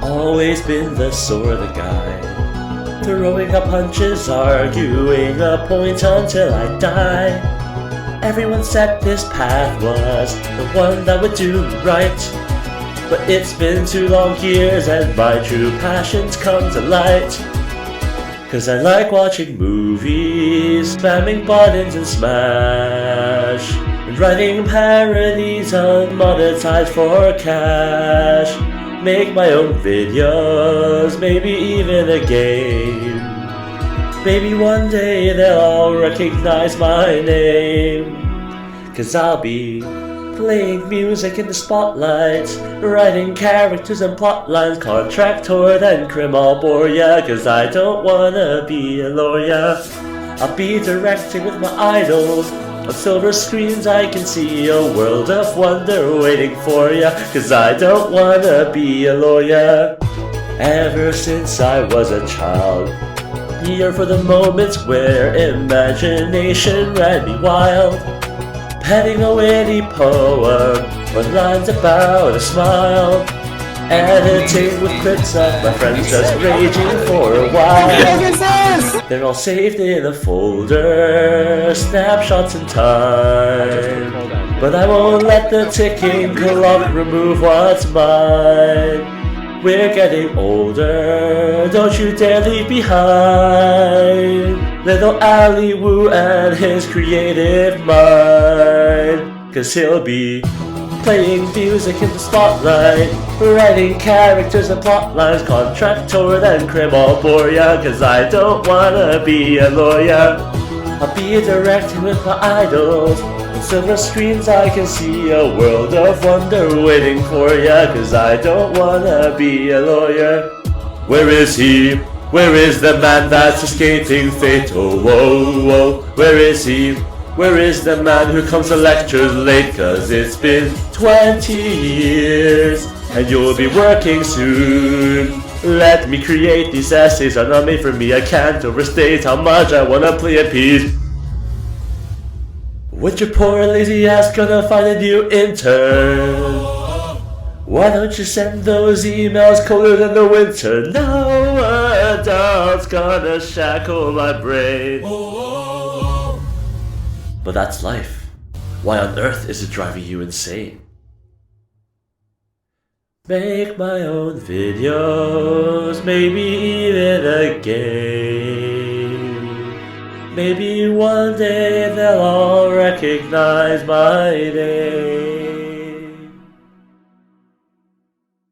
always been the sort of guy, throwing up punches, arguing a point until I die. Everyone said this path was the one that would do me right, but it's been 2 long years and my true passions come to light. Cause I like watching movies, spamming buttons and smash, and writing parodies unmonetized for cash. Make my own videos, maybe even a game. Maybe one day they'll all recognize my name. Cause I'll be playing music in the spotlight, writing characters and plot lines, contractor then crim, I'll bore ya. Cause I don't wanna be a lawyer. I'll be directing with my idols. On silver screens I can see a world of wonder waiting for ya. Cause I don't wanna be a lawyer. Ever since I was a child, here for the moments where imagination ran me wild, penning a witty poem or lines about a smile, editing with clips of my friends just raging for a while. They're all saved in a folder, snapshots in time, but I won't let the ticking clock remove what's mine. We're getting older, don't you dare leave behind little Ali Wu and his creative mind. Cause he'll be playing music in the spotlight, writing characters and plot lines, contractor then crim, I'll bore ya. Cause I don't wanna be a lawyer. I'll be directing with my idols. On silver screens I can see a world of wonder waiting for ya. Cause I don't wanna be a lawyer. Where is he? Where is the man that's escaping fate? Oh, oh, oh. Where is he? Where is the man who comes to lectures late? Cause it's been 20 years and you'll be working soon. Let me create these essays, are not made for me. I can't overstate how much I wanna play a piece. When's your poor lazy ass gonna find a new intern? Why don't you send those emails colder than the winter? No adult's gonna shackle my brain. But that's life. Why on earth is it driving you insane? Make my own videos, maybe even a game. Maybe one day they'll all recognize my name.